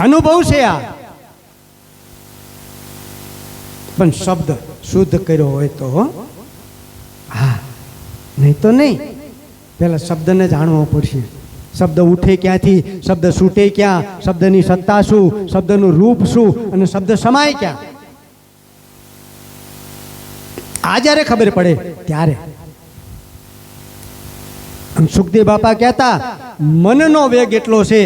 અનુભવ છે આ. પણ શબ્દ શુદ્ધ કર્યો હોય તો હા, નહીં તો નહીં. પેલા શબ્દને જાણવો પડશે. શબ્દ ઉઠે ક્યાંથી, શબ્દ છૂટે ક્યાં, શબ્દની સત્તા શું, શબ્દનું રૂપ શું અને શબ્દ સમાય ક્યાં. આ જ્યારે ખબર પડે ત્યારે. સુખદેવ બાપા કહેતા મનનો વેગ એટલો છે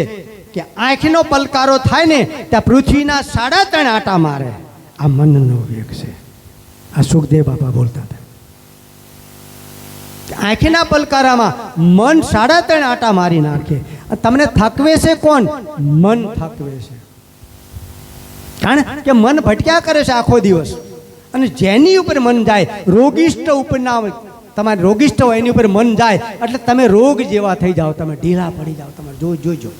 કે આંખનો પલકારો થાય ને ત્યાં પૃથ્વીના 3.5 આંટા મારે. આ મનનો વેગ છે. આ સુખદેવ બાપા બોલતા હતા. આંખના પલકારામાં મન 3.5 આંટા મારી નાખે. તમને થકવે છે કોણ? મન થકવે છે. કારણ કે મન ભટક્યા કરે છે આખો દિવસ. અને જેની ઉપર મન જાય, રોગિષ્ટ ઉપર ના હોય, તમારે રોગિષ્ટ હોય એની ઉપર મન જાય એટલે તમે રોગ જેવા થઈ જાઓ, તમે ઢીલા પડી જાઓ. તમારે જોજો.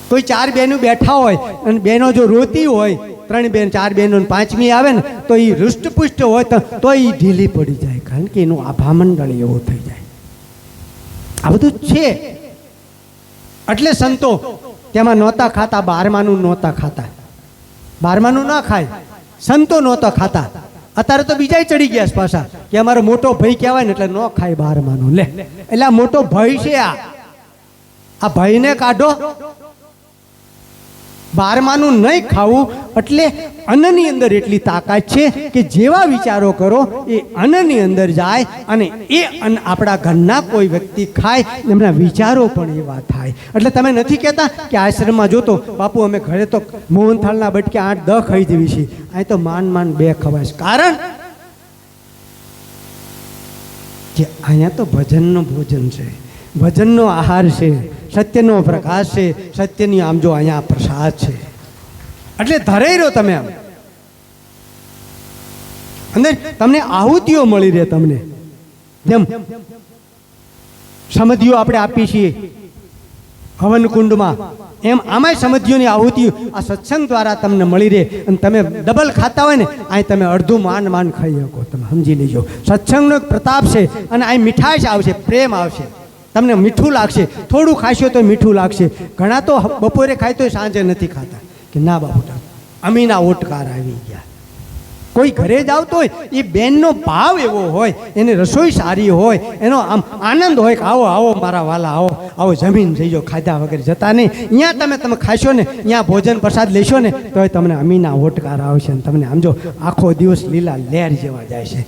કોઈ 4 બહેનો બેઠા હોય અને બહેનો જો રોતી હોય, 3 બહેન 4 બહેનો 5મી આવે ને તો એ હૃષ્ટપુષ્ટ હોય તો એ ઢીલી પડી જાય. કારણ કે એનું આભામંડળ એવો થઈ જાય. આ બધું છે. એટલે સંતો તેમાં નહોતા ખાતા, 12માનું નહોતા ખાતા. 12માનું ના ખાય. સંતો નહોતા ખાતા. અત્યારે તો બીજા ચડી ગયા પાછા કે અમારો મોટો ભાઈ કહેવાય ને એટલે ન ખાય 12માનું. લે, એટલે આ મોટો ભાઈ છે. આ ભાઈને કાઢો. 12માનું નહીં ખાવું એટલે અન્નની અંદર એટલી તાકાત છે કે જેવા વિચારો કરો એ અન્નની અંદર જાય અને એ અન્ન આપણા ઘરના કોઈ વ્યક્તિ ખાય એમના વિચારો પણ એવા થાય. એટલે તમે નથી કહેતા કે આશ્રમમાં જોતો બાપુ અમે ઘરે તો મોહનથાળના બટકે 8-10 ખાઈ જેવી છે, અહીં તો માંડ 2 ખવાય. કારણ કે અહીંયા તો ભજનનો ભોજન છે, ભજનનો આહાર છે, સત્યનો પ્રકાશ છે, સત્યની આમ જો અહીંયા પ્રસાદ છે. એટલે ધરાઈ રહ્યો તમે આમ અંદર તમને આહુતિઓ મળી રહે. તમને જેમ સમધિઓ આપણે આપીએ છીએ હવન કુંડમાં, એમ આમાંય સમધિઓની આહુતિઓ આ સત્સંગ દ્વારા તમને મળી રહે. અને તમે ડબલ ખાતા હોય ને અહીં તમે અડધું માંડ ખાઈ શકો. તમે સમજી લેજો સત્સંગનો એક પ્રતાપ છે. અને અહીં મીઠાશ આવશે, પ્રેમ આવશે. તમને મીઠું લાગશે. થોડું ખાશો તો મીઠું લાગશે. ઘણા તો બપોરે ખાય તો સાંજે નથી ખાતા કે ના બાપુ અમીના ઓટકાર આવી ગયા. કોઈ ઘરે જ આવતો હોય એ બેનનો ભાવ એવો હોય, એને રસોઈ સારી હોય, એનો આમ આનંદ હોય કે આવો આવો મારા વાલા, આવો આવો જમીન થઈ જાઓ, ખાધા વગેરે જતા નહીં. અહીંયા તમે ખાશો ને, અહીંયા ભોજન પ્રસાદ લેશો ને તો તમને અમીના ઓટકાર આવશે. અને તમને આમ જો આખો દિવસ લીલા લહેર જેવા જાય છે.